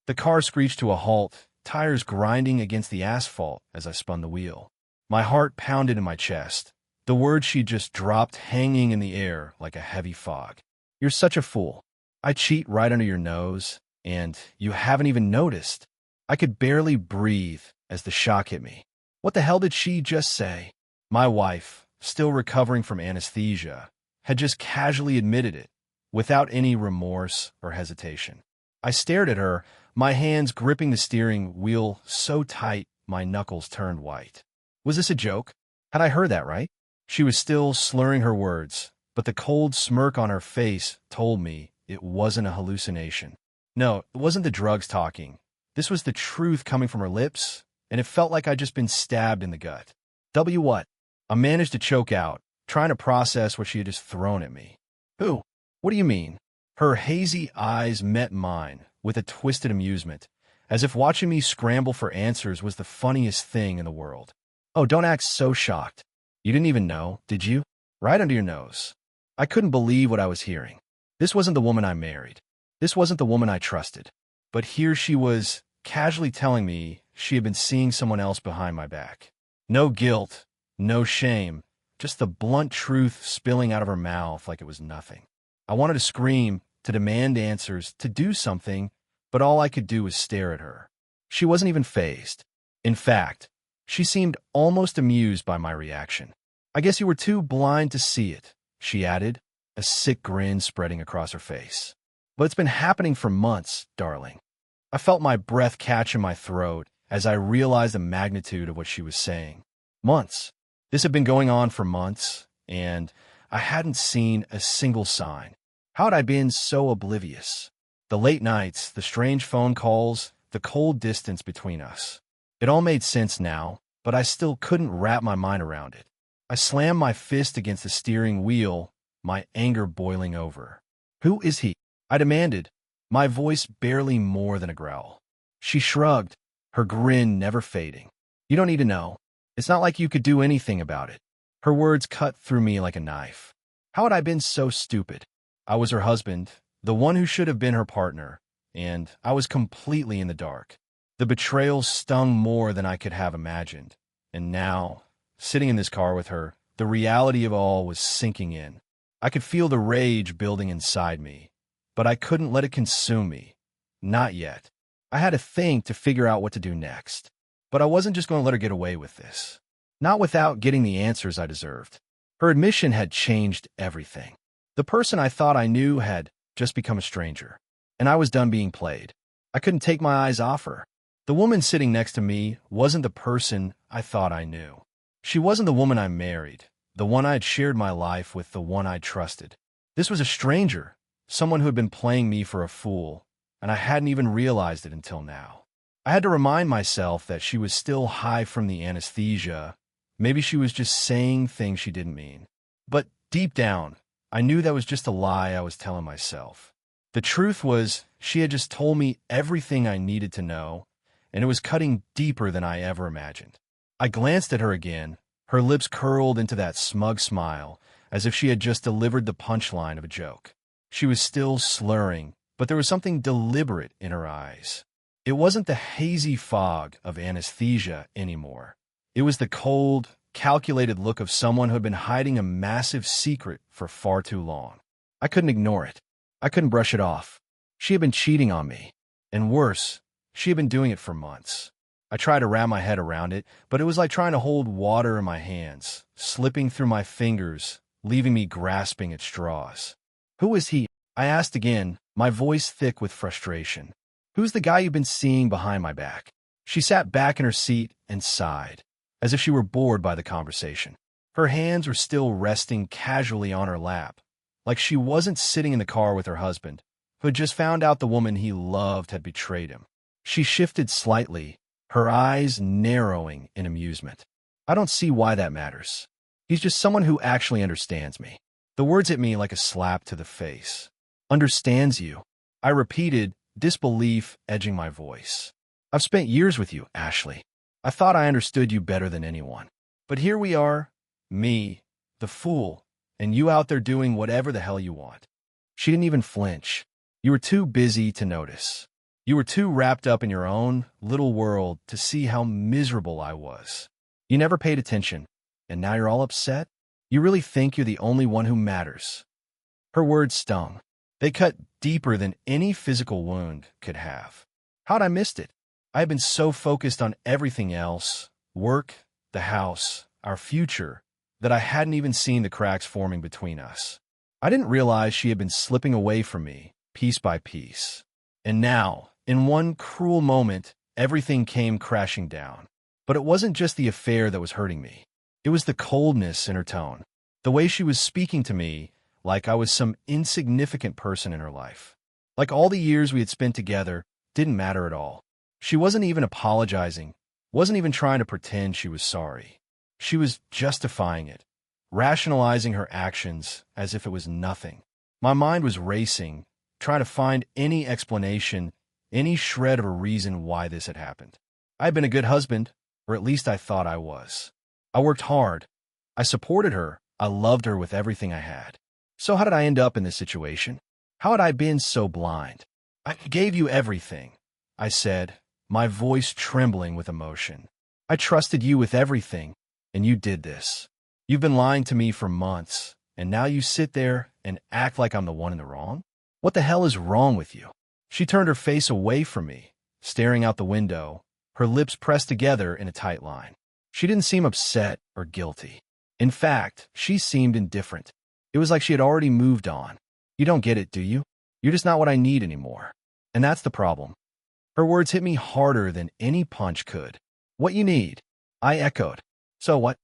The car screeched to a halt, tires grinding against the asphalt as I spun the wheel. My heart pounded in my chest, the words she just dropped hanging in the air like a heavy fog. You're such a fool. I cheat right under your nose, and you haven't even noticed. I could barely breathe as the shock hit me. What the hell did she just say? My wife, still recovering from anesthesia, had just casually admitted it, without any remorse or hesitation. I stared at her, my hands gripping the steering wheel so tight my knuckles turned white. Was this a joke? Had I heard that right? She was still slurring her words, but the cold smirk on her face told me it wasn't a hallucination. No, it wasn't the drugs talking. This was the truth coming from her lips, and it felt like I'd just been stabbed in the gut. What? I managed to choke out, trying to process what she had just thrown at me. Who? What do you mean? Her hazy eyes met mine with a twisted amusement, as if watching me scramble for answers was the funniest thing in the world. Oh, don't act so shocked. You didn't even know, did you? Right under your nose. I couldn't believe what I was hearing. This wasn't the woman I married. This wasn't the woman I trusted. But here she was, casually telling me she had been seeing someone else behind my back. No guilt, no shame, just the blunt truth spilling out of her mouth like it was nothing. I wanted to scream, to demand answers, to do something, but all I could do was stare at her. She wasn't even fazed. In fact, she seemed almost amused by my reaction. I guess you were too blind to see it, she added, a sick grin spreading across her face. But it's been happening for months, darling. I felt my breath catch in my throat as I realized the magnitude of what she was saying. Months. This had been going on for months, and I hadn't seen a single sign. How had I been so oblivious? The late nights, the strange phone calls, the cold distance between us. It all made sense now, but I still couldn't wrap my mind around it. I slammed my fist against the steering wheel, my anger boiling over. Who is he? I demanded, my voice barely more than a growl. She shrugged, her grin never fading. You don't need to know. It's not like you could do anything about it. Her words cut through me like a knife. How had I been so stupid? I was her husband, the one who should have been her partner, and I was completely in the dark. The betrayal stung more than I could have imagined, and now, sitting in this car with her, the reality of all was sinking in. I could feel the rage building inside me, but I couldn't let it consume me. Not yet. I had to think to figure out what to do next. But I wasn't just going to let her get away with this. Not without getting the answers I deserved. Her admission had changed everything. The person I thought I knew had just become a stranger, and I was done being played. I couldn't take my eyes off her. The woman sitting next to me wasn't the person I thought I knew. She wasn't the woman I married, the one I had shared my life with, the one I trusted. This was a stranger, someone who had been playing me for a fool, and I hadn't even realized it until now. I had to remind myself that she was still high from the anesthesia. Maybe she was just saying things she didn't mean. But deep down, I knew that was just a lie I was telling myself. The truth was, she had just told me everything I needed to know, and it was cutting deeper than I ever imagined. I glanced at her again, her lips curled into that smug smile, as if she had just delivered the punchline of a joke. She was still slurring, but there was something deliberate in her eyes. It wasn't the hazy fog of anesthesia anymore. It was the cold, calculated look of someone who had been hiding a massive secret for far too long. I couldn't ignore it. I couldn't brush it off. She had been cheating on me. And worse, she had been doing it for months. I tried to wrap my head around it, but it was like trying to hold water in my hands, slipping through my fingers, leaving me grasping at straws. Who is he? I asked again, my voice thick with frustration. Who's the guy you've been seeing behind my back? She sat back in her seat and sighed, as if she were bored by the conversation. Her hands were still resting casually on her lap, like she wasn't sitting in the car with her husband, who had just found out the woman he loved had betrayed him. She shifted slightly, her eyes narrowing in amusement. I don't see why that matters. He's just someone who actually understands me. The words hit me like a slap to the face. Understands you. I repeated, disbelief edging my voice. I've spent years with you, Ashley. I thought I understood you better than anyone. But here we are, me, the fool, and you out there doing whatever the hell you want. She didn't even flinch. You were too busy to notice. You were too wrapped up in your own little world to see how miserable I was. You never paid attention, and now you're all upset? You really think you're the only one who matters." Her words stung. They cut deeper than any physical wound could have. How'd I missed it? I had been so focused on everything else, work, the house, our future, that I hadn't even seen the cracks forming between us. I didn't realize she had been slipping away from me, piece by piece. And now, in one cruel moment, everything came crashing down. But it wasn't just the affair that was hurting me. It was the coldness in her tone, the way she was speaking to me like I was some insignificant person in her life. Like all the years we had spent together didn't matter at all. She wasn't even apologizing, wasn't even trying to pretend she was sorry. She was justifying it, rationalizing her actions as if it was nothing. My mind was racing, trying to find any explanation, any shred of a reason why this had happened. I had been a good husband, or at least I thought I was. I worked hard. I supported her. I loved her with everything I had. So how did I end up in this situation? How had I been so blind? "I gave you everything," I said, my voice trembling with emotion. "I trusted you with everything, and you did this. You've been lying to me for months, and now you sit there and act like I'm the one in the wrong? What the hell is wrong with you?" She turned her face away from me, staring out the window, her lips pressed together in a tight line. She didn't seem upset or guilty. In fact, she seemed indifferent. It was like she had already moved on. "You don't get it, do you? You're just not what I need anymore. And that's the problem." Her words hit me harder than any punch could. "What you need?" I echoed. "So what?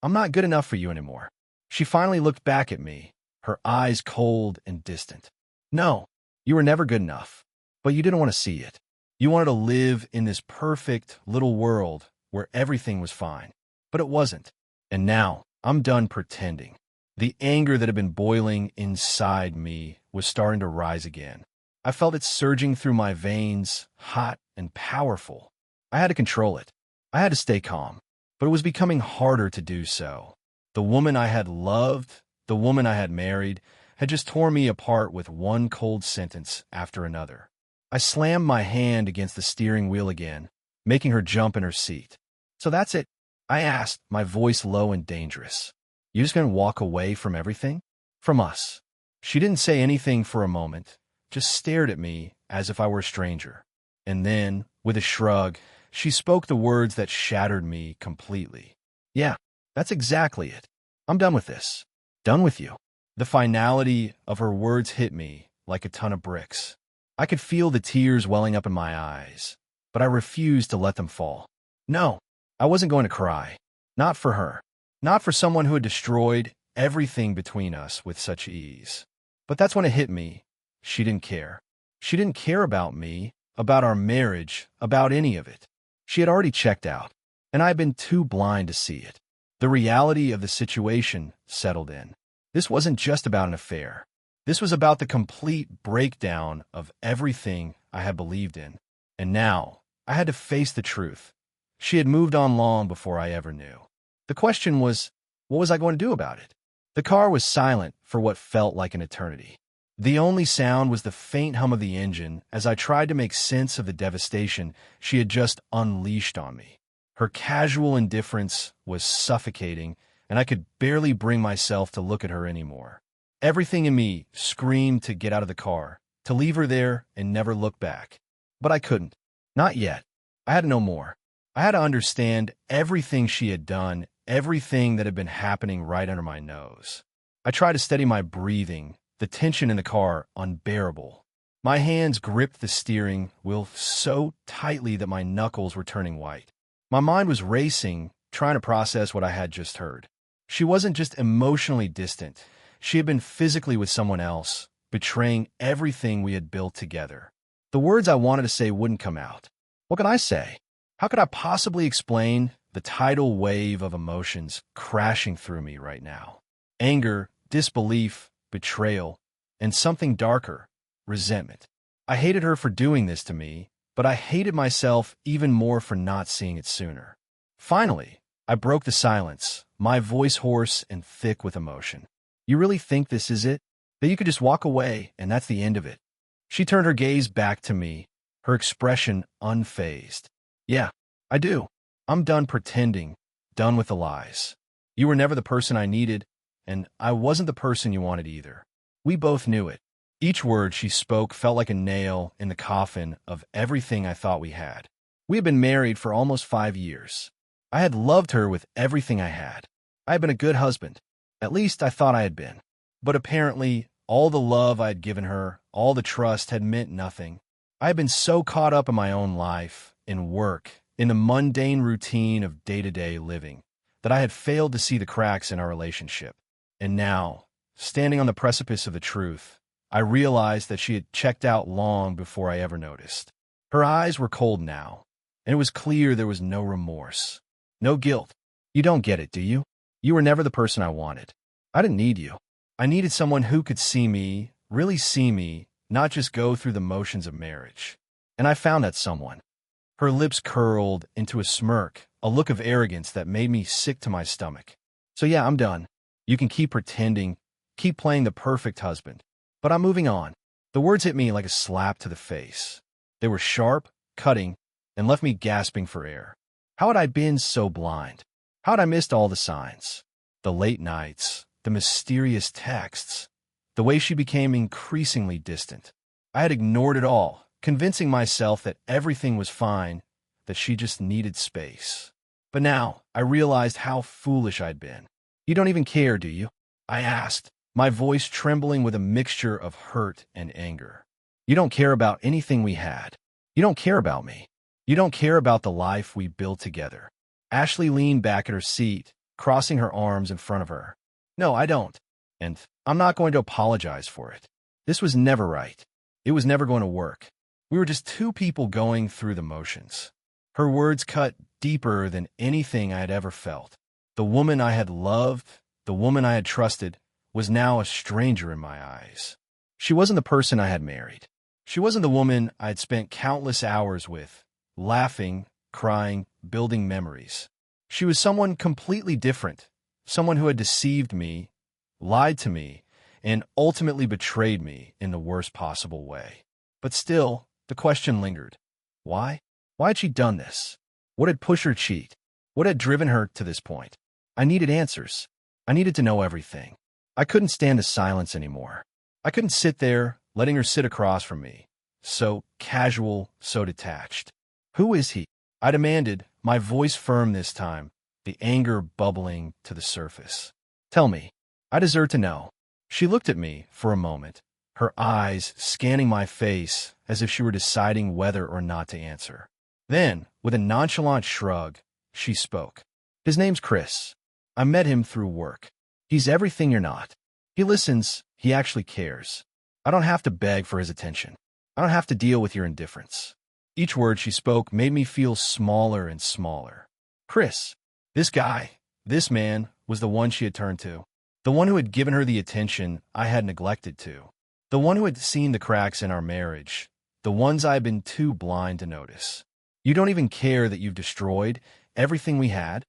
I'm not good enough for you anymore." She finally looked back at me, her eyes cold and distant. "No, you were never good enough. But you didn't want to see it. You wanted to live in this perfect little world where everything was fine. But it wasn't. And now, I'm done pretending." The anger that had been boiling inside me was starting to rise again. I felt it surging through my veins, hot and powerful. I had to control it. I had to stay calm. But it was becoming harder to do so. The woman I had loved, the woman I had married, had just torn me apart with one cold sentence after another. I slammed my hand against the steering wheel again, making her jump in her seat. "So that's it?" I asked, my voice low and dangerous. "You just gonna walk away from everything? From us?" She didn't say anything for a moment, just stared at me as if I were a stranger. And then, with a shrug, she spoke the words that shattered me completely. "Yeah, that's exactly it. I'm done with this. Done with you." The finality of her words hit me like a ton of bricks. I could feel the tears welling up in my eyes, but I refused to let them fall. No, I wasn't going to cry. Not for her. Not for someone who had destroyed everything between us with such ease. But that's when it hit me. She didn't care. She didn't care about me, about our marriage, about any of it. She had already checked out, and I had been too blind to see it. The reality of the situation settled in. This wasn't just about an affair. This was about the complete breakdown of everything I had believed in. And now, I had to face the truth. She had moved on long before I ever knew. The question was, what was I going to do about it? The car was silent for what felt like an eternity. The only sound was the faint hum of the engine as I tried to make sense of the devastation she had just unleashed on me. Her casual indifference was suffocating, and I could barely bring myself to look at her anymore. Everything in me screamed to get out of the car, to leave her there and never look back. But I couldn't. Not yet. I had to know more. I had to understand everything she had done, everything that had been happening right under my nose. I tried to steady my breathing, the tension in the car unbearable. My hands gripped the steering wheel so tightly that my knuckles were turning white. My mind was racing, trying to process what I had just heard. She wasn't just emotionally distant. She had been physically with someone else, betraying everything we had built together. The words I wanted to say wouldn't come out. What could I say? How could I possibly explain the tidal wave of emotions crashing through me right now? Anger, disbelief, betrayal, and something darker, resentment. I hated her for doing this to me, but I hated myself even more for not seeing it sooner. Finally, I broke the silence, my voice hoarse and thick with emotion. "You really think this is it? That you could just walk away and that's the end of it?" She turned her gaze back to me, her expression unfazed. Yeah, I do. I'm done pretending, done with the lies. You were never the person I needed, and I wasn't the person you wanted either. We both knew it. Each word she spoke felt like a nail in the coffin of everything I thought we had. We had been married for almost 5 years. I had loved her with everything I had. I had been a good husband. At least I thought I had been. But apparently, all the love I had given her, all the trust had meant nothing. I had been so caught up in my own life, in work, in the mundane routine of day-to-day living, that I had failed to see the cracks in our relationship. And now, standing on the precipice of the truth, I realized that she had checked out long before I ever noticed. Her eyes were cold now, and it was clear there was no remorse, no guilt. You don't get it, do you? You were never the person I wanted. I didn't need you. I needed someone who could see me, really see me, not just go through the motions of marriage. And I found that someone. Her lips curled into a smirk, a look of arrogance that made me sick to my stomach. So yeah, I'm done. You can keep pretending, keep playing the perfect husband. But I'm moving on. The words hit me like a slap to the face. They were sharp, cutting, and left me gasping for air. How had I been so blind? How had I missed all the signs? The late nights, the mysterious texts, the way she became increasingly distant. I had ignored it all, convincing myself that everything was fine, that she just needed space. But now, I realized how foolish I'd been. You don't even care, do you? I asked, my voice trembling with a mixture of hurt and anger. You don't care about anything we had. You don't care about me. You don't care about the life we built together. Ashley leaned back at her seat, crossing her arms in front of her. No, I don't. And I'm not going to apologize for it. This was never right. It was never going to work. We were just two people going through the motions. Her words cut deeper than anything I had ever felt. The woman I had loved, the woman I had trusted, was now a stranger in my eyes. She wasn't the person I had married. She wasn't the woman I had spent countless hours with, laughing, crying, building memories. She was someone completely different, someone who had deceived me, lied to me, and ultimately betrayed me in the worst possible way. But still, the question lingered. Why? Why had she done this? What had pushed her to cheat? What had driven her to this point? I needed answers. I needed to know everything. I couldn't stand the silence anymore. I couldn't sit there, letting her sit across from me. So casual, so detached. Who is he? I demanded, my voice firm this time, the anger bubbling to the surface. Tell me. I deserve to know. She looked at me for a moment, her eyes scanning my face as if she were deciding whether or not to answer. Then, with a nonchalant shrug, she spoke. His name's Chris. I met him through work. He's everything you're not. He listens. He actually cares. I don't have to beg for his attention. I don't have to deal with your indifference. Each word she spoke made me feel smaller and smaller. Chris, this guy, this man, was the one she had turned to. The one who had given her the attention I had neglected to. The one who had seen the cracks in our marriage. The ones I had been too blind to notice. You don't even care that you've destroyed everything we had?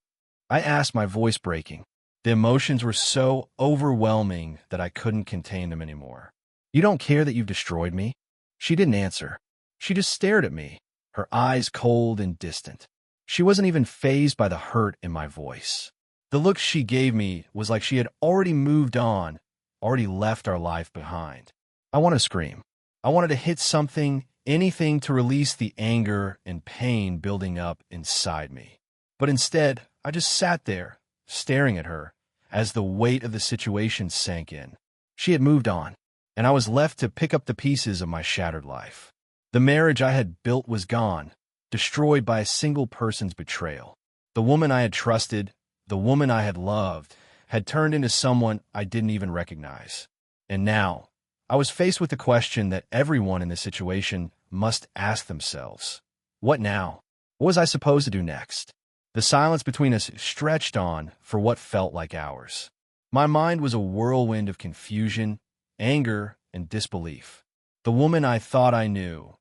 I asked, my voice breaking. The emotions were so overwhelming that I couldn't contain them anymore. You don't care that you've destroyed me? She didn't answer. She just stared at me, her eyes cold and distant. She wasn't even fazed by the hurt in my voice. The look she gave me was like she had already moved on, already left our life behind. I wanted to scream. I wanted to hit something, anything to release the anger and pain building up inside me. But instead, I just sat there, staring at her, as the weight of the situation sank in. She had moved on, and I was left to pick up the pieces of my shattered life. The marriage I had built was gone, destroyed by a single person's betrayal. The woman I had trusted, the woman I had loved, had turned into someone I didn't even recognize. And now, I was faced with the question that everyone in this situation must ask themselves. What now? What was I supposed to do next? The silence between us stretched on for what felt like hours. My mind was a whirlwind of confusion, anger, and disbelief. The woman I thought I knew,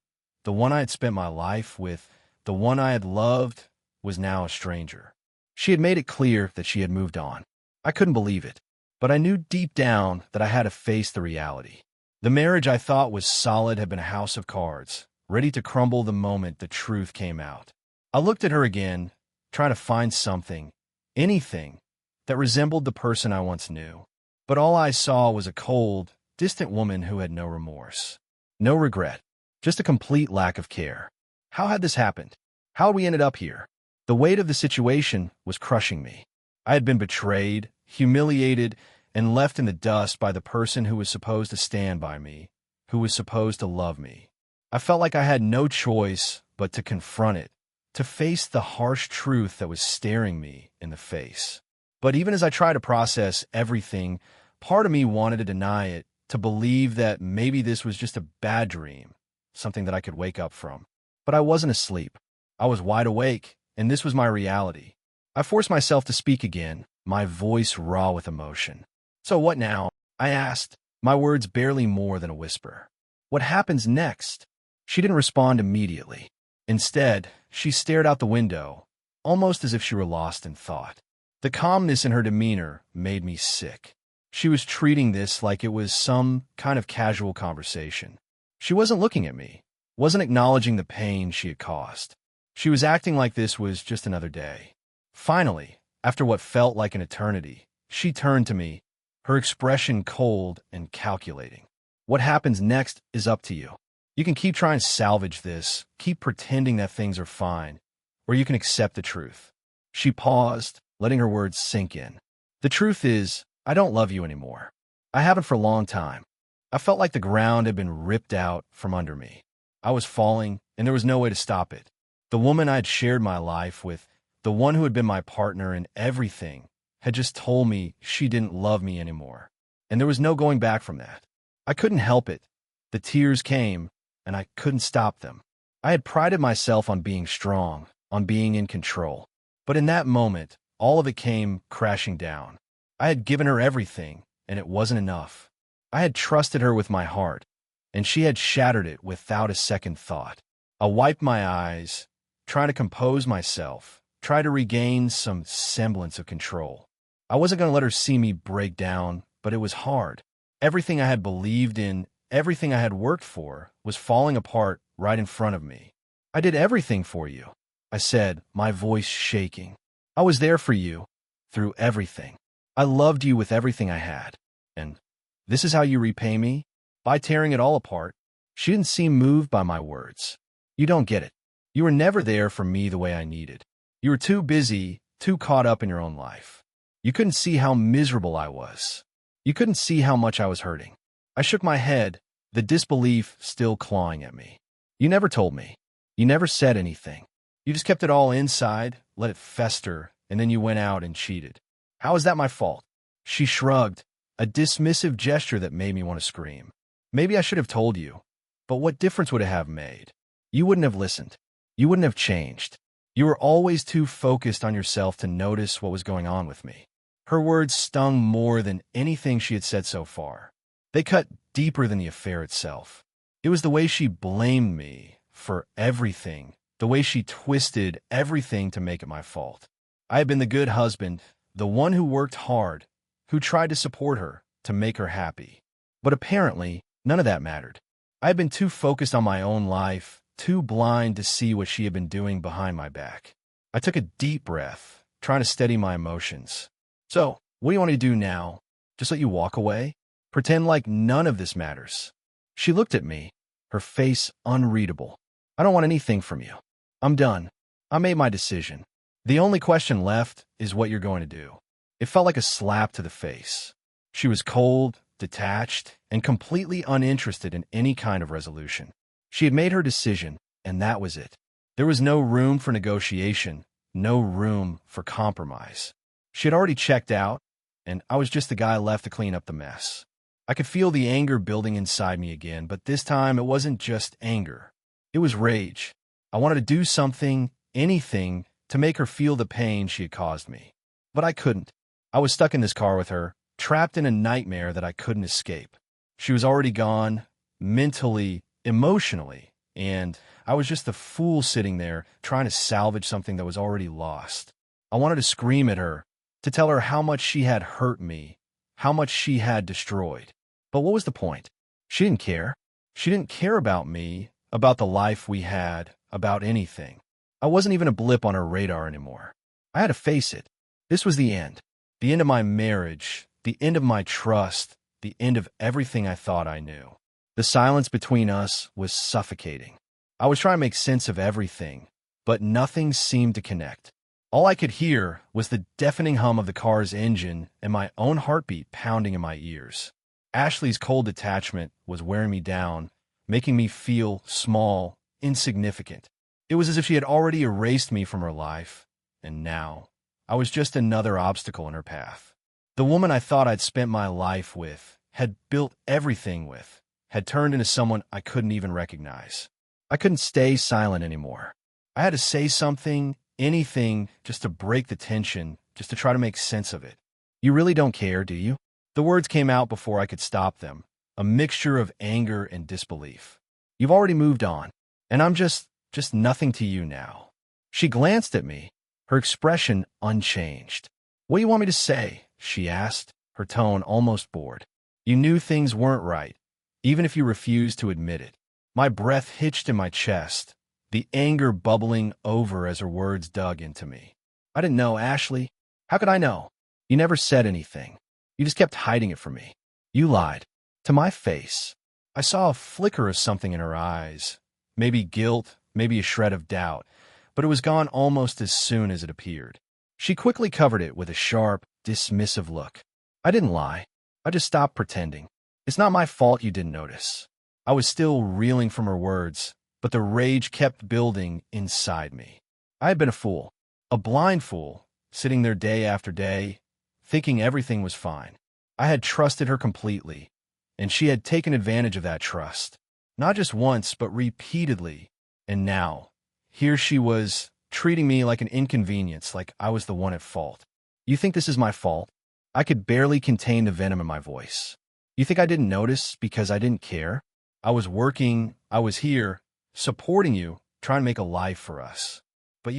the one I had spent my life with, the one I had loved, was now a stranger. She had made it clear that she had moved on. I couldn't believe it, but I knew deep down that I had to face the reality. The marriage I thought was solid had been a house of cards, ready to crumble the moment the truth came out. I looked at her again, trying to find something, anything, that resembled the person I once knew. But all I saw was a cold, distant woman who had no remorse, no regret, just a complete lack of care. How had this happened? How had we ended up here? The weight of the situation was crushing me. I had been betrayed, humiliated, and left in the dust by the person who was supposed to stand by me, who was supposed to love me. I felt like I had no choice but to confront it, to face the harsh truth that was staring me in the face. But even as I tried to process everything, part of me wanted to deny it, to believe that maybe this was just a bad dream, something that I could wake up from. But I wasn't asleep. I was wide awake, and this was my reality. I forced myself to speak again, my voice raw with emotion. "So what now?" I asked, my words barely more than a whisper. "What happens next?" She didn't respond immediately. Instead, she stared out the window, almost as if she were lost in thought. The calmness in her demeanor made me sick. She was treating this like it was some kind of casual conversation. She wasn't looking at me, wasn't acknowledging the pain she had caused. She was acting like this was just another day. Finally, after what felt like an eternity, she turned to me, her expression cold and calculating. "What happens next is up to you. You can keep trying to salvage this, keep pretending that things are fine, or you can accept the truth." She paused, letting her words sink in. "The truth is, I don't love you anymore. I haven't for a long time." I felt like the ground had been ripped out from under me. I was falling, and there was no way to stop it. The woman I had shared my life with, the one who had been my partner in everything, had just told me she didn't love me anymore. And there was no going back from that. I couldn't help it. The tears came, and I couldn't stop them. I had prided myself on being strong, on being in control. But in that moment, all of it came crashing down. I had given her everything, and it wasn't enough. I had trusted her with my heart, and she had shattered it without a second thought. I wiped my eyes, trying to compose myself, try to regain some semblance of control. I wasn't going to let her see me break down, but it was hard. Everything I had believed in, everything I had worked for, was falling apart right in front of me. "I did everything for you," I said, my voice shaking. "I was there for you, through everything. I loved you with everything I had. And this is how you repay me? By tearing it all apart?" She didn't seem moved by my words. "You don't get it. You were never there for me the way I needed. You were too busy, too caught up in your own life. You couldn't see how miserable I was. You couldn't see how much I was hurting." I shook my head, the disbelief still clawing at me. "You never told me. You never said anything. You just kept it all inside, let it fester, and then you went out and cheated. How is that my fault?" She shrugged, a dismissive gesture that made me want to scream. "Maybe I should have told you, but what difference would it have made? You wouldn't have listened. You wouldn't have changed. You were always too focused on yourself to notice what was going on with me." Her words stung more than anything she had said so far. They cut deeper than the affair itself. It was the way she blamed me for everything, the way she twisted everything to make it my fault. I had been the good husband, the one who worked hard, who tried to support her, to make her happy. But apparently, none of that mattered. I had been too focused on my own life, too blind to see what she had been doing behind my back. I took a deep breath, trying to steady my emotions. "So, what do you want me to do now? Just let you walk away? Pretend like none of this matters?" She looked at me, her face unreadable. "I don't want anything from you. I'm done. I made my decision. The only question left is what you're going to do." It felt like a slap to the face. She was cold, detached, and completely uninterested in any kind of resolution. She had made her decision, and that was it. There was no room for negotiation, no room for compromise. She had already checked out, and I was just the guy left to clean up the mess. I could feel the anger building inside me again, but this time it wasn't just anger. It was rage. I wanted to do something, anything, to make her feel the pain she had caused me. But I couldn't. I was stuck in this car with her, trapped in a nightmare that I couldn't escape. She was already gone, mentally, emotionally, and I was just the fool sitting there trying to salvage something that was already lost. I wanted to scream at her, to tell her how much she had hurt me, how much she had destroyed. But what was the point? She didn't care. She didn't care about me, about the life we had, about anything. I wasn't even a blip on her radar anymore. I had to face it. This was the end. The end of my marriage, the end of my trust, the end of everything I thought I knew. The silence between us was suffocating. I was trying to make sense of everything, but nothing seemed to connect. All I could hear was the deafening hum of the car's engine and my own heartbeat pounding in my ears. Ashley's cold detachment was wearing me down, making me feel small, insignificant. It was as if she had already erased me from her life, and now I was just another obstacle in her path. The woman I thought I'd spent my life with, had built everything with, had turned into someone I couldn't even recognize. I couldn't stay silent anymore. I had to say something, anything, just to break the tension, just to try to make sense of it. You really don't care, do you? The words came out before I could stop them, a mixture of anger and disbelief. You've already moved on, and I'm just nothing to you now. She glanced at me, her expression unchanged. What do you want me to say? She asked, her tone almost bored. You knew things weren't right, even if you refused to admit it. My breath hitched in my chest, the anger bubbling over as her words dug into me. I didn't know, Ashley. How could I know? You never said anything. You just kept hiding it from me. You lied. To my face. I saw a flicker of something in her eyes. Maybe guilt, maybe a shred of doubt, but it was gone almost as soon as it appeared. She quickly covered it with a sharp, dismissive look. I didn't lie. I just stopped pretending. It's not my fault you didn't notice. I was still reeling from her words, but the rage kept building inside me. I had been a fool, a blind fool, sitting there day after day, thinking everything was fine. I had trusted her completely, and she had taken advantage of that trust. Not just once, but repeatedly. And now, here she was, treating me like an inconvenience, like I was the one at fault. You think this is my fault? I could barely contain the venom in my voice. You think I didn't notice because I didn't care? I was working, I was here, supporting you, trying to make a life for us. But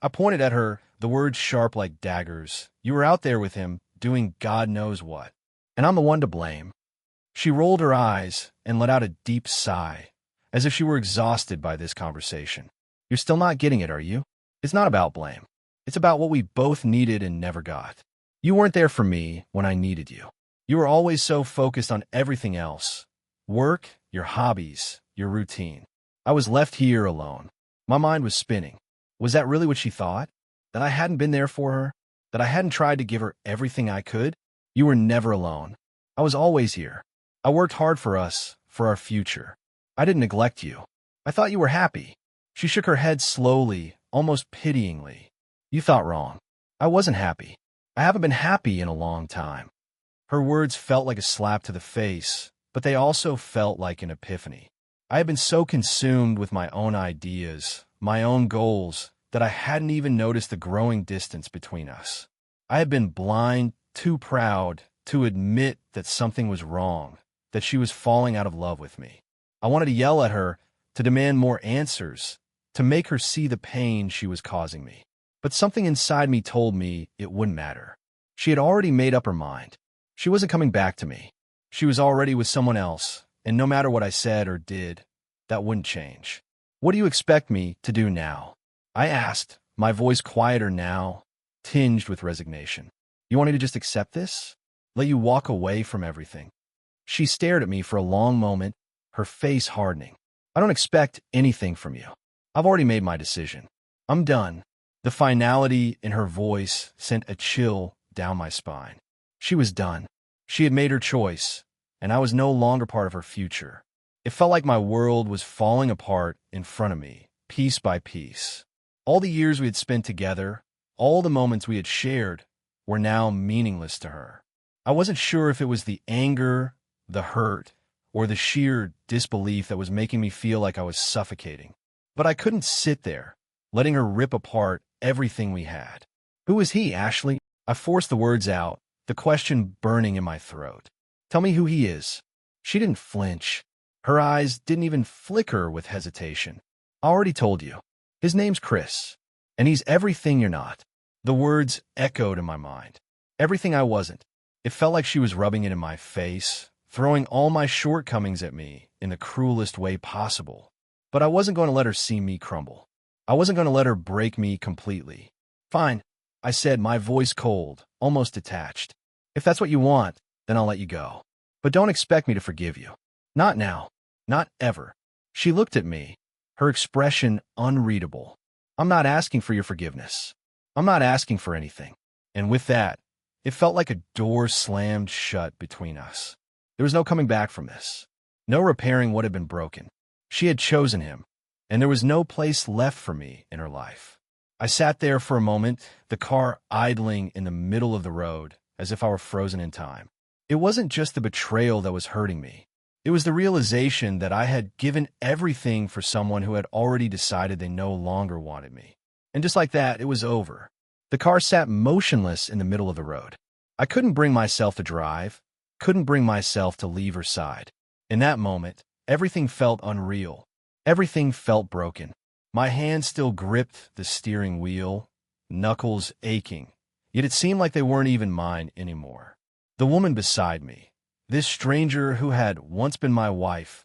I pointed at her, the words sharp like daggers. You were out there with him, doing God knows what. And I'm the one to blame. She rolled her eyes and let out a deep sigh, as if she were exhausted by this conversation. You're still not getting it, are you? It's not about blame. It's about what we both needed and never got. You weren't there for me when I needed you. You were always so focused on everything else. Work, your hobbies, your routine. I was left here alone. My mind was spinning. Was that really what she thought? That I hadn't been there for her? That I hadn't tried to give her everything I could? You were never alone. I was always here. I worked hard for us, for our future. I didn't neglect you. I thought you were happy. She shook her head slowly, almost pityingly. You thought wrong. I wasn't happy. I haven't been happy in a long time. Her words felt like a slap to the face, but they also felt like an epiphany. I had been so consumed with my own ideas, my own goals, that I hadn't even noticed the growing distance between us. I had been blind, too proud to admit that something was wrong, that she was falling out of love with me. I wanted to yell at her, to demand more answers, to make her see the pain she was causing me. But something inside me told me it wouldn't matter. She had already made up her mind. She wasn't coming back to me. She was already with someone else, and no matter what I said or did, that wouldn't change. What do you expect me to do now? I asked, my voice quieter now, tinged with resignation. You want me to just accept this? Let you walk away from everything? She stared at me for a long moment, her face hardening. I don't expect anything from you. I've already made my decision. I'm done. The finality in her voice sent a chill down my spine. She was done. She had made her choice, and I was no longer part of her future. It felt like my world was falling apart in front of me, piece by piece. All the years we had spent together, all the moments we had shared, were now meaningless to her. I wasn't sure if it was the anger, the hurt, or the sheer disbelief that was making me feel like I was suffocating. But I couldn't sit there, letting her rip apart everything we had. Who is he, Ashley? I forced the words out, the question burning in my throat. Tell me who he is. She didn't flinch. Her eyes didn't even flicker with hesitation. I already told you. His name's Chris, and he's everything you're not. The words echoed in my mind. Everything I wasn't. It felt like she was rubbing it in my face, throwing all my shortcomings at me in the cruelest way possible. But I wasn't going to let her see me crumble. I wasn't going to let her break me completely. Fine, I said, my voice cold, almost detached. If that's what you want, then I'll let you go. But don't expect me to forgive you. Not now. Not ever. She looked at me, her expression unreadable. I'm not asking for your forgiveness. I'm not asking for anything. And with that, it felt like a door slammed shut between us. There was no coming back from this. No repairing what had been broken. She had chosen him, and there was no place left for me in her life. I sat there for a moment, the car idling in the middle of the road, as if I were frozen in time. It wasn't just the betrayal that was hurting me. It was the realization that I had given everything for someone who had already decided they no longer wanted me. And just like that, it was over. The car sat motionless in the middle of the road. I couldn't bring myself to drive, couldn't bring myself to leave her side. In that moment, everything felt unreal. Everything felt broken. My hands still gripped the steering wheel, knuckles aching, yet it seemed like they weren't even mine anymore. The woman beside me, this stranger who had once been my wife,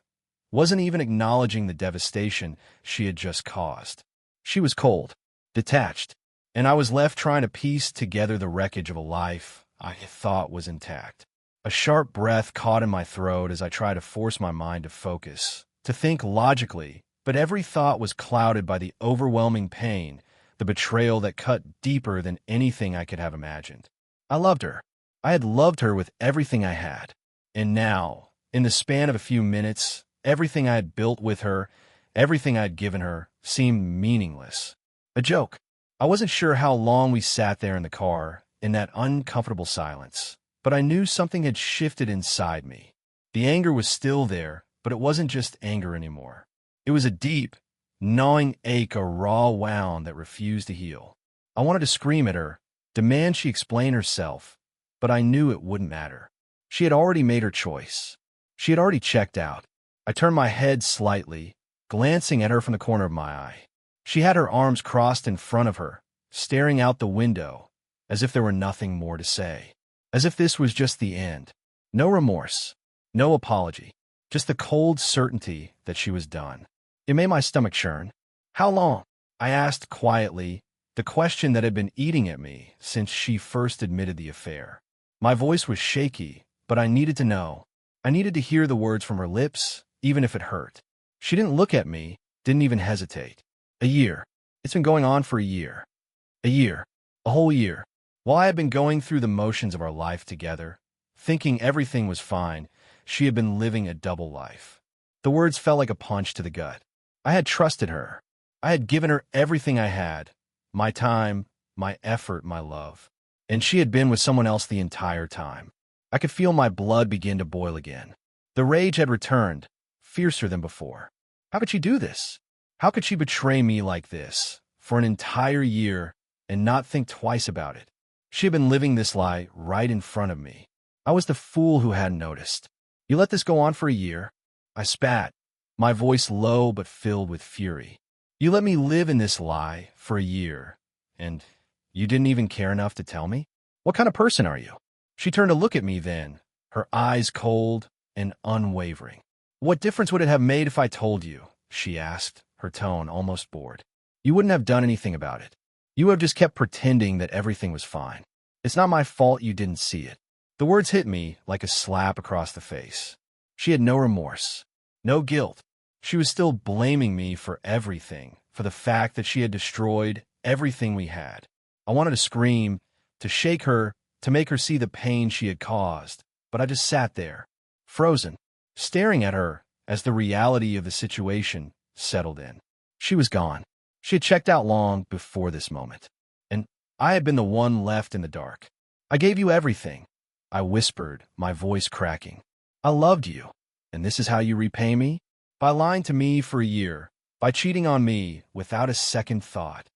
wasn't even acknowledging the devastation she had just caused. She was cold, detached, and I was left trying to piece together the wreckage of a life I thought was intact. A sharp breath caught in my throat as I tried to force my mind to focus, to think logically, but every thought was clouded by the overwhelming pain, the betrayal that cut deeper than anything I could have imagined. I loved her. I had loved her with everything I had. And now, in the span of a few minutes, everything I had built with her, everything I had given her, seemed meaningless. A joke. I wasn't sure how long we sat there in the car, in that uncomfortable silence, but I knew something had shifted inside me. The anger was still there, but it wasn't just anger anymore. It was a deep, gnawing ache, a raw wound that refused to heal. I wanted to scream at her, demand she explain herself, but I knew it wouldn't matter. She had already made her choice. She had already checked out. I turned my head slightly, glancing at her from the corner of my eye. She had her arms crossed in front of her, staring out the window, as if there were nothing more to say. As if this was just the end. No remorse, no apology, just the cold certainty that she was done. It made my stomach churn. How long? I asked quietly, the question that had been eating at me since she first admitted the affair. My voice was shaky, but I needed to know. I needed to hear the words from her lips, even if it hurt. She didn't look at me, didn't even hesitate. A year. It's been going on for a year. A year. A whole year. While I had been going through the motions of our life together, thinking everything was fine, she had been living a double life. The words felt like a punch to the gut. I had trusted her. I had given her everything I had, my time, my effort, my love. And she had been with someone else the entire time. I could feel my blood begin to boil again. The rage had returned, fiercer than before. How could she do this? How could she betray me like this, for an entire year, and not think twice about it? She had been living this lie right in front of me. I was the fool who hadn't noticed. You let this go on for a year? I spat, my voice low but filled with fury. You let me live in this lie for a year, and you didn't even care enough to tell me? What kind of person are you? She turned to look at me then, her eyes cold and unwavering. What difference would it have made if I told you? She asked, her tone almost bored. You wouldn't have done anything about it. You have just kept pretending that everything was fine. It's not my fault you didn't see it. The words hit me like a slap across the face. She had no remorse, no guilt. She was still blaming me for everything, for the fact that she had destroyed everything we had. I wanted to scream, to shake her, to make her see the pain she had caused, but I just sat there, frozen, staring at her as the reality of the situation settled in. She was gone. She had checked out long before this moment, and I had been the one left in the dark. I gave you everything, I whispered, my voice cracking. I loved you, and this is how you repay me? By lying to me for a year, by cheating on me without a second thought.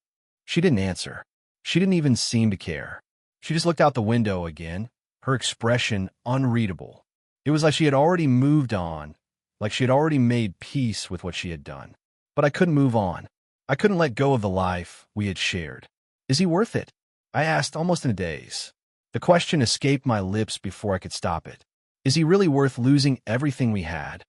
She didn't answer. She didn't even seem to care. She just looked out the window again, her expression unreadable. It was like she had already moved on, like she had already made peace with what she had done. But I couldn't move on. I couldn't let go of the life we had shared. Is he worth it? I asked almost in a daze. The question escaped my lips before I could stop it. Is he really worth losing everything we had?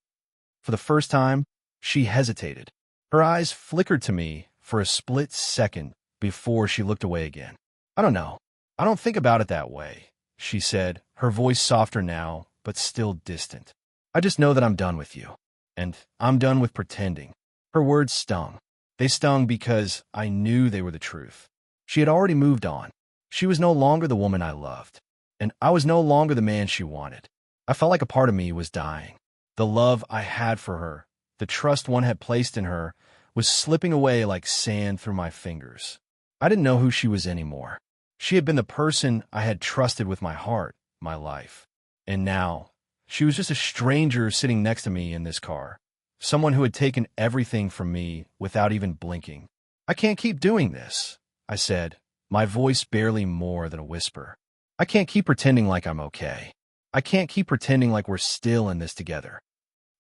For the first time, she hesitated. Her eyes flickered to me for a split second before she looked away again. I don't know. I don't think about it that way, she said, her voice softer now, but still distant. I just know that I'm done with you. And I'm done with pretending. Her words stung. They stung because I knew they were the truth. She had already moved on. She was no longer the woman I loved. And I was no longer the man she wanted. I felt like a part of me was dying. The love I had for her, the trust one had placed in her, was slipping away like sand through my fingers. I didn't know who she was anymore. She had been the person I had trusted with my heart, my life. And now, she was just a stranger sitting next to me in this car. Someone who had taken everything from me without even blinking. I can't keep doing this, I said, my voice barely more than a whisper. I can't keep pretending like I'm okay. I can't keep pretending like we're still in this together.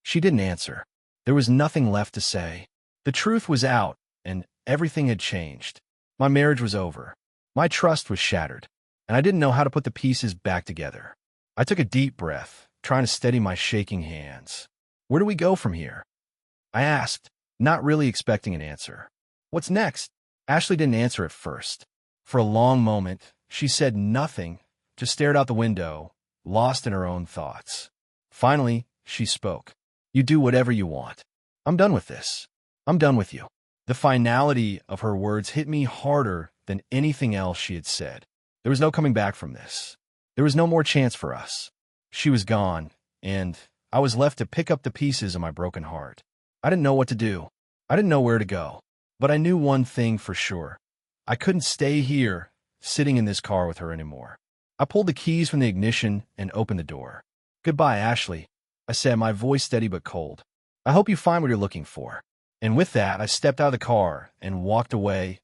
She didn't answer. There was nothing left to say. The truth was out, and everything had changed. My marriage was over. My trust was shattered, and I didn't know how to put the pieces back together. I took a deep breath, trying to steady my shaking hands. Where do we go from here? I asked, not really expecting an answer. What's next? Ashley didn't answer at first. For a long moment, she said nothing, just stared out the window, lost in her own thoughts. Finally, she spoke. You do whatever you want. I'm done with this. I'm done with you. The finality of her words hit me harder than anything else she had said. There was no coming back from this. There was no more chance for us. She was gone, and I was left to pick up the pieces of my broken heart. I didn't know what to do. I didn't know where to go. But I knew one thing for sure. I couldn't stay here, sitting in this car with her anymore. I pulled the keys from the ignition and opened the door. Goodbye, Ashley, I said, my voice steady but cold. I hope you find what you're looking for. And with that, I stepped out of the car and walked away,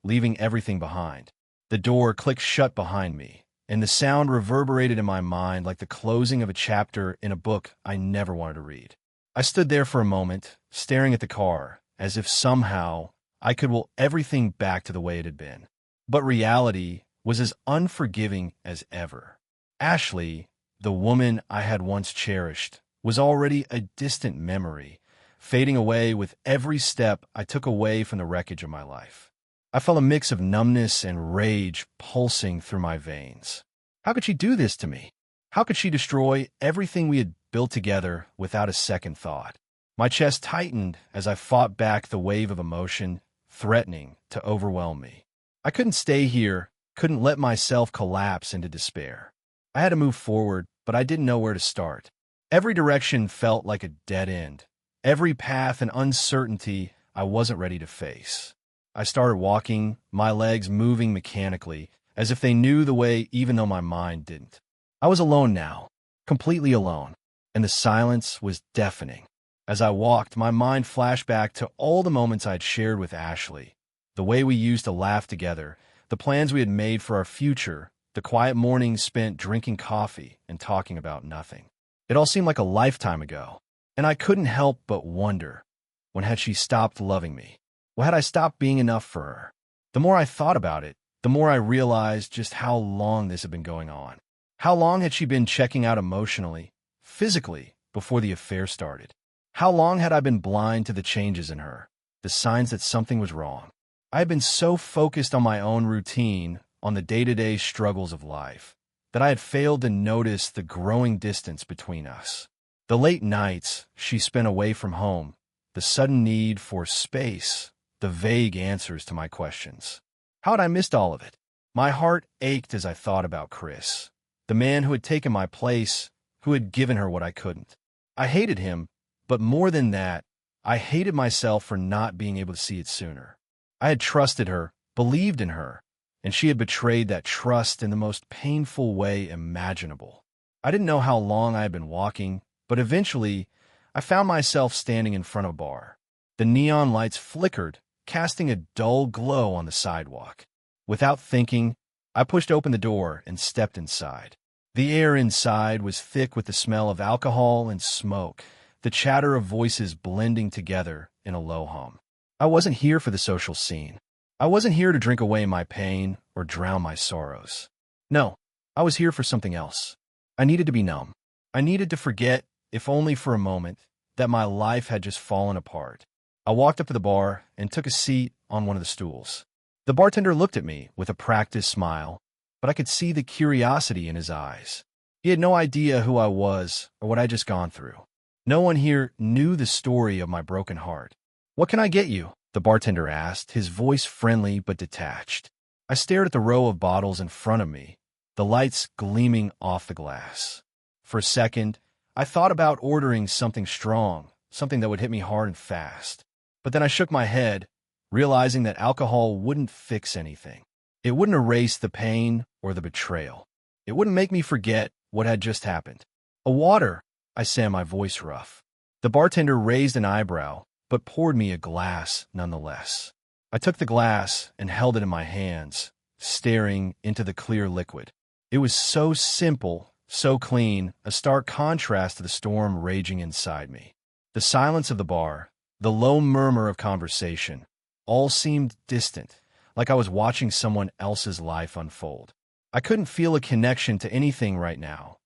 leaving everything behind. The door clicked shut behind me, and the sound reverberated in my mind like the closing of a chapter in a book I never wanted to read. I stood there for a moment, staring at the car, as if somehow I could will everything back to the way it had been. But reality was as unforgiving as ever. Ashley, the woman I had once cherished, was already a distant memory, fading away with every step I took away from the wreckage of my life. I felt a mix of numbness and rage pulsing through my veins. How could she do this to me? How could she destroy everything we had built together without a second thought? My chest tightened as I fought back the wave of emotion, threatening to overwhelm me. I couldn't stay here, couldn't let myself collapse into despair. I had to move forward, but I didn't know where to start. Every direction felt like a dead end. Every path and uncertainty I wasn't ready to face. I started walking, my legs moving mechanically, as if they knew the way even though my mind didn't. I was alone now, completely alone, and the silence was deafening. As I walked, my mind flashed back to all the moments I'd shared with Ashley, the way we used to laugh together, the plans we had made for our future, the quiet mornings spent drinking coffee and talking about nothing. It all seemed like a lifetime ago, and I couldn't help but wonder, when had she stopped loving me? When had I stopped being enough for her? The more I thought about it, the more I realized just how long this had been going on. How long had she been checking out emotionally, physically, before the affair started? How long had I been blind to the changes in her, the signs that something was wrong? I had been so focused on my own routine, on the day-to-day struggles of life, that I had failed to notice the growing distance between us. The late nights she spent away from home, the sudden need for space, the vague answers to my questions. How had I missed all of it? My heart ached as I thought about Chris, the man who had taken my place, who had given her what I couldn't. I hated him, but more than that, I hated myself for not being able to see it sooner. I had trusted her, believed in her, and she had betrayed that trust in the most painful way imaginable. I didn't know how long I had been walking, but eventually, I found myself standing in front of a bar. The neon lights flickered, casting a dull glow on the sidewalk. Without thinking, I pushed open the door and stepped inside. The air inside was thick with the smell of alcohol and smoke, the chatter of voices blending together in a low hum. I wasn't here for the social scene. I wasn't here to drink away my pain or drown my sorrows. No, I was here for something else. I needed to be numb. I needed to forget, if only for a moment, that my life had just fallen apart. I walked up to the bar and took a seat on one of the stools. The bartender looked at me with a practiced smile, but I could see the curiosity in his eyes. He had no idea who I was or what I'd just gone through. No one here knew the story of my broken heart. "What can I get you?" the bartender asked, his voice friendly but detached. I stared at the row of bottles in front of me, the lights gleaming off the glass. For a second, I thought about ordering something strong, something that would hit me hard and fast. But then I shook my head, realizing that alcohol wouldn't fix anything. It wouldn't erase the pain or the betrayal. It wouldn't make me forget what had just happened. "A water," I said, my voice rough. The bartender raised an eyebrow, but poured me a glass nonetheless. I took the glass and held it in my hands, staring into the clear liquid. It was so simple, so clean, a stark contrast to the storm raging inside me. The silence of the bar, the low murmur of conversation, all seemed distant, like I was watching someone else's life unfold. I couldn't feel a connection to anything right now.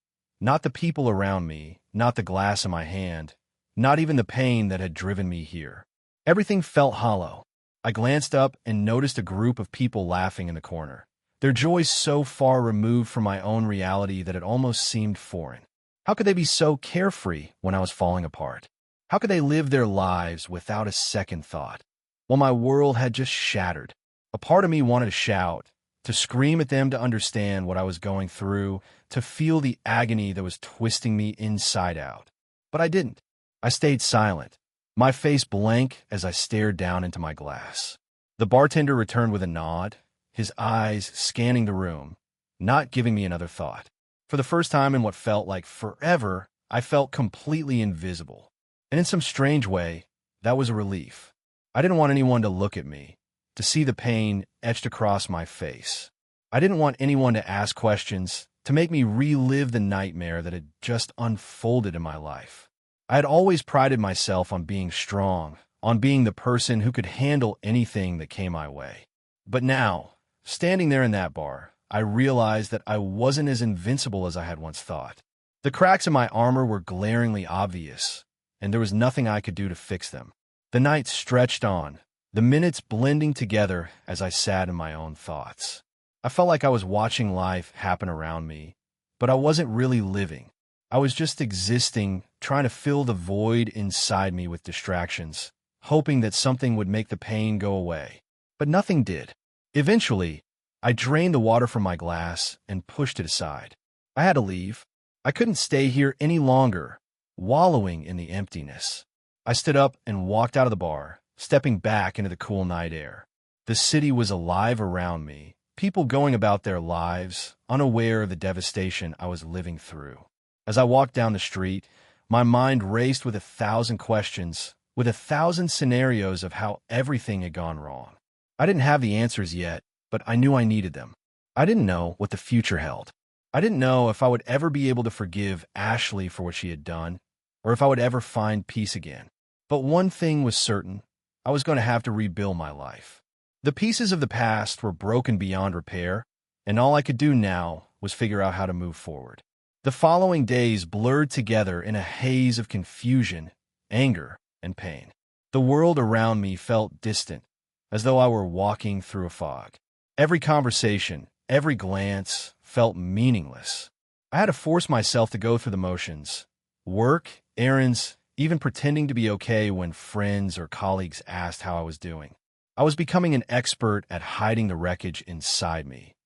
Not the people around me, not the glass in my hand, not even the pain that had driven me here. Everything felt hollow. I glanced up and noticed a group of people laughing in the corner, their joy so far removed from my own reality that it almost seemed foreign. How could they be so carefree when I was falling apart? How could they live their lives without a second thought? Well, my world had just shattered. A part of me wanted to shout, to scream at them to understand what I was going through, to feel the agony that was twisting me inside out. But I didn't. I stayed silent, my face blank as I stared down into my glass. The bartender returned with a nod, his eyes scanning the room, not giving me another thought. For the first time in what felt like forever, I felt completely invisible. And in some strange way, that was a relief. I didn't want anyone to look at me, to see the pain etched across my face. I didn't want anyone to ask questions, to make me relive the nightmare that had just unfolded in my life. I had always prided myself on being strong, on being the person who could handle anything that came my way. But now, standing there in that bar, I realized that I wasn't as invincible as I had once thought. The cracks in my armor were glaringly obvious, and there was nothing I could do to fix them. The night stretched on, the minutes blending together as I sat in my own thoughts. I felt like I was watching life happen around me, but I wasn't really living. I was just existing, trying to fill the void inside me with distractions, hoping that something would make the pain go away. But nothing did. Eventually, I drained the water from my glass and pushed it aside. I had to leave. I couldn't stay here any longer, wallowing in the emptiness. I stood up and walked out of the bar, stepping back into the cool night air. The city was alive around me, people going about their lives, unaware of the devastation I was living through. As I walked down the street, my mind raced with 1,000 questions, with 1,000 scenarios of how everything had gone wrong. I didn't have the answers yet, but I knew I needed them. I didn't know what the future held. I didn't know if I would ever be able to forgive Ashley for what she had done, or if I would ever find peace again. But one thing was certain, I was going to have to rebuild my life. The pieces of the past were broken beyond repair, and all I could do now was figure out how to move forward. The following days blurred together in a haze of confusion, anger, and pain. The world around me felt distant, as though I were walking through a fog. Every conversation, every glance felt meaningless. I had to force myself to go through the motions. Work, errands, even pretending to be okay when friends or colleagues asked how I was doing. I was becoming an expert at hiding the wreckage inside me,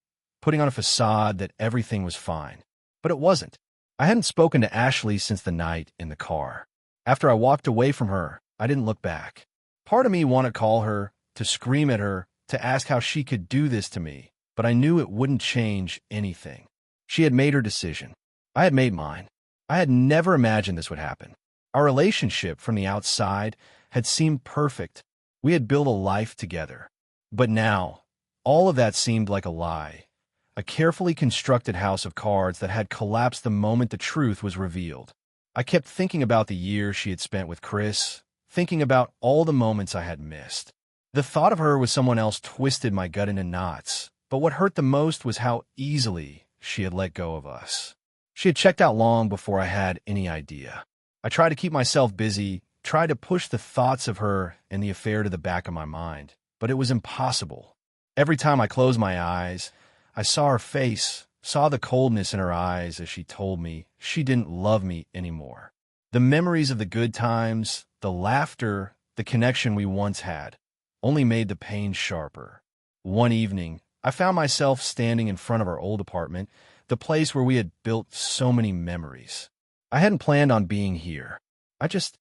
putting on a facade that everything was fine. But it wasn't. I hadn't spoken to Ashley since the night in the car. After I walked away from her, I didn't look back. Part of me wanted to call her, to scream at her, to ask how she could do this to me, but I knew it wouldn't change anything. She had made her decision. I had made mine. I had never imagined this would happen. Our relationship from the outside had seemed perfect. We had built a life together. But now, all of that seemed like a lie. A carefully constructed house of cards that had collapsed the moment the truth was revealed. I kept thinking about the years she had spent with Chris, thinking about all the moments I had missed. The thought of her with someone else twisted my gut into knots, but what hurt the most was how easily she had let go of us. She had checked out long before I had any idea. I tried to keep myself busy, tried to push the thoughts of her and the affair to the back of my mind, but it was impossible. Every time I closed my eyes, I saw her face, saw the coldness in her eyes as she told me she didn't love me anymore. The memories of the good times, the laughter, the connection we once had, only made the pain sharper. One evening, I found myself standing in front of our old apartment, the place where we had built so many memories. I hadn't planned on being here. I just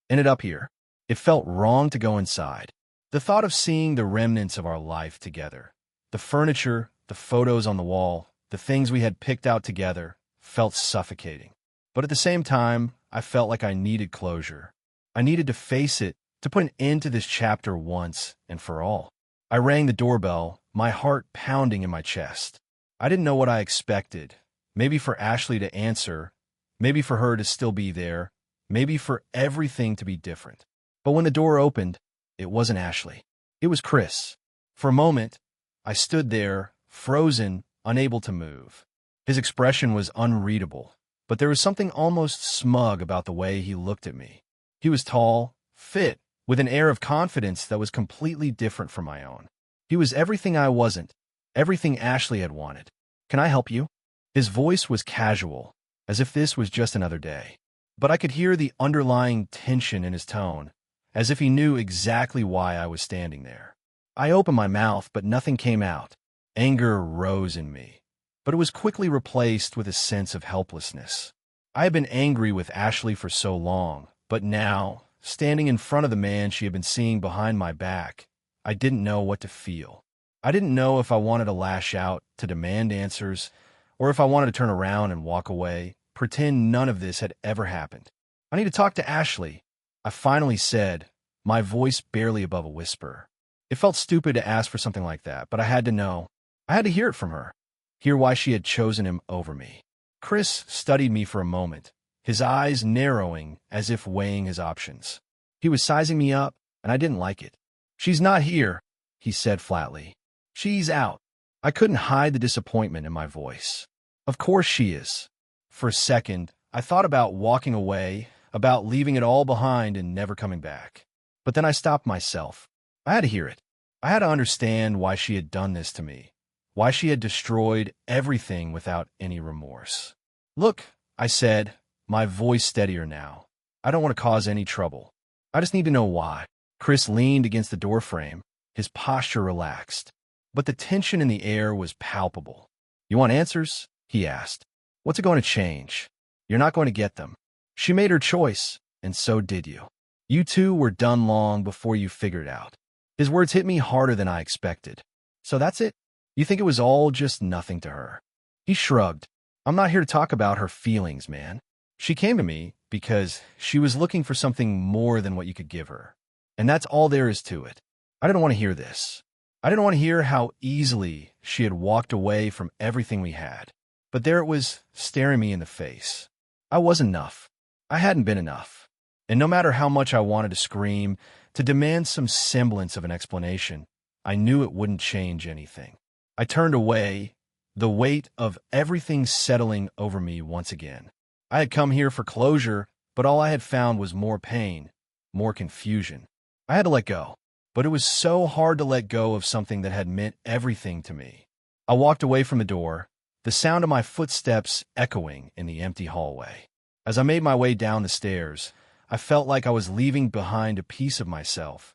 ended up here. It felt wrong to go inside. The thought of seeing the remnants of our life together, the furniture, the photos on the wall, the things we had picked out together, felt suffocating. But at the same time, I felt like I needed closure. I needed to face it, to put an end to this chapter once and for all. I rang the doorbell, my heart pounding in my chest. I didn't know what I expected. Maybe for Ashley to answer, maybe for her to still be there, maybe for everything to be different. But when the door opened, it wasn't Ashley. It was Chris. For a moment, I stood there, frozen, unable to move. His expression was unreadable, but there was something almost smug about the way he looked at me. He was tall, fit, with an air of confidence that was completely different from my own. He was everything I wasn't, everything Ashley had wanted. "Can I help you?" His voice was casual, as if this was just another day. But I could hear the underlying tension in his tone, as if he knew exactly why I was standing there. I opened my mouth, but nothing came out. Anger rose in me, but it was quickly replaced with a sense of helplessness. I had been angry with Ashley for so long, but now, standing in front of the man she had been seeing behind my back, I didn't know what to feel. I didn't know if I wanted to lash out, to demand answers, or if I wanted to turn around and walk away, pretend none of this had ever happened. "I need to talk to Ashley," I finally said, my voice barely above a whisper. It felt stupid to ask for something like that, but I had to know. I had to hear it from her, hear why she had chosen him over me. Chris studied me for a moment, his eyes narrowing as if weighing his options. He was sizing me up, and I didn't like it. "She's not here," he said flatly. "She's out." I couldn't hide the disappointment in my voice. Of course she is. For a second, I thought about walking away, about leaving it all behind and never coming back. But then I stopped myself. I had to hear it. I had to understand why she had done this to me, why she had destroyed everything without any remorse. "Look," I said, my voice steadier now. "I don't want to cause any trouble. I just need to know why." Chris leaned against the doorframe, his posture relaxed. But the tension in the air was palpable. "You want answers?" he asked. "What's it going to change? You're not going to get them. She made her choice, and so did you. You two were done long before you figured it out." His words hit me harder than I expected. "So that's it? You think it was all just nothing to her?" He shrugged. "I'm not here to talk about her feelings, man. She came to me because she was looking for something more than what you could give her. And that's all there is to it. I didn't want to hear this. I didn't want to hear how easily she had walked away from everything we had. But there it was, staring me in the face. I wasn't enough. I hadn't been enough. And no matter how much I wanted to scream, to demand some semblance of an explanation, I knew it wouldn't change anything. I turned away, the weight of everything settling over me once again. I had come here for closure, but all I had found was more pain, more confusion. I had to let go, but it was so hard to let go of something that had meant everything to me. I walked away from the door, the sound of my footsteps echoing in the empty hallway. As I made my way down the stairs, I felt like I was leaving behind a piece of myself,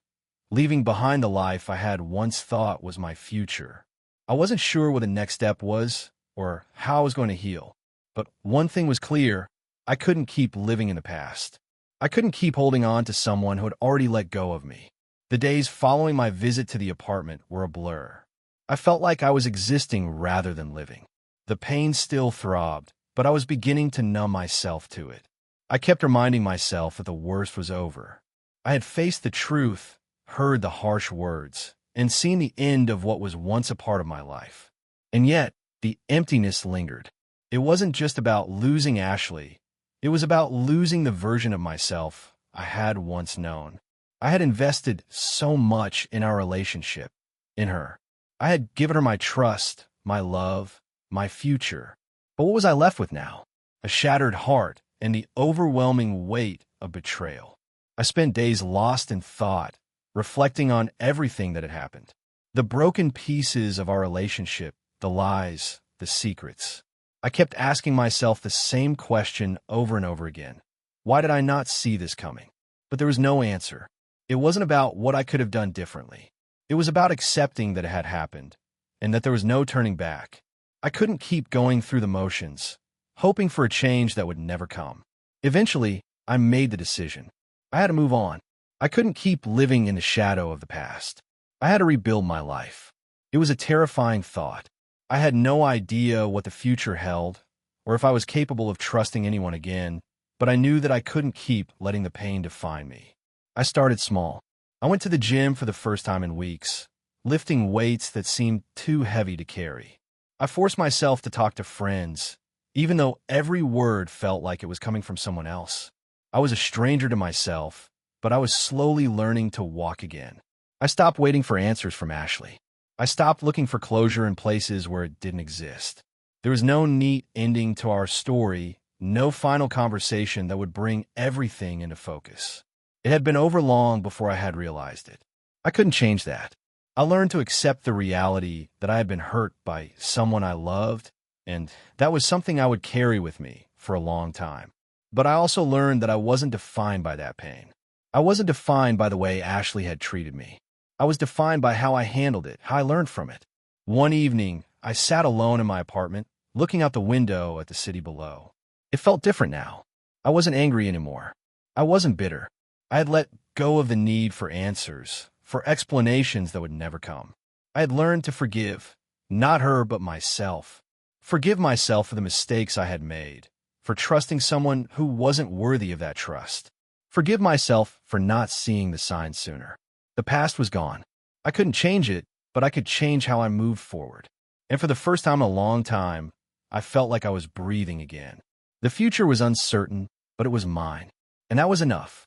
leaving behind the life I had once thought was my future. I wasn't sure what the next step was or how I was going to heal, but one thing was clear: I couldn't keep living in the past. I couldn't keep holding on to someone who had already let go of me. The days following my visit to the apartment were a blur. I felt like I was existing rather than living. The pain still throbbed, but I was beginning to numb myself to it. I kept reminding myself that the worst was over. I had faced the truth, heard the harsh words, and seen the end of what was once a part of my life. And yet, the emptiness lingered. It wasn't just about losing Ashley. It was about losing the version of myself I had once known. I had invested so much in our relationship, in her. I had given her my trust, my love, my future. But what was I left with now? A shattered heart and the overwhelming weight of betrayal. I spent days lost in thought, reflecting on everything that had happened. The broken pieces of our relationship, the lies, the secrets. I kept asking myself the same question over and over again. Why did I not see this coming? But there was no answer. It wasn't about what I could have done differently. It was about accepting that it had happened, and that there was no turning back. I couldn't keep going through the motions, hoping for a change that would never come. Eventually, I made the decision. I had to move on. I couldn't keep living in the shadow of the past. I had to rebuild my life. It was a terrifying thought. I had no idea what the future held, or if I was capable of trusting anyone again, but I knew that I couldn't keep letting the pain define me. I started small. I went to the gym for the first time in weeks, lifting weights that seemed too heavy to carry. I forced myself to talk to friends, even though every word felt like it was coming from someone else. I was a stranger to myself, but I was slowly learning to walk again. I stopped waiting for answers from Ashley. I stopped looking for closure in places where it didn't exist. There was no neat ending to our story, no final conversation that would bring everything into focus. It had been over long before I had realized it. I couldn't change that. I learned to accept the reality that I had been hurt by someone I loved, and that was something I would carry with me for a long time. But I also learned that I wasn't defined by that pain. I wasn't defined by the way Ashley had treated me. I was defined by how I handled it, how I learned from it. One evening, I sat alone in my apartment, looking out the window at the city below. It felt different now. I wasn't angry anymore. I wasn't bitter. I had let go of the need for answers, for explanations that would never come. I had learned to forgive, not her, but myself. Forgive myself for the mistakes I had made, for trusting someone who wasn't worthy of that trust. Forgive myself for not seeing the signs sooner. The past was gone. I couldn't change it, but I could change how I moved forward. And for the first time in a long time, I felt like I was breathing again. The future was uncertain, but it was mine. And that was enough.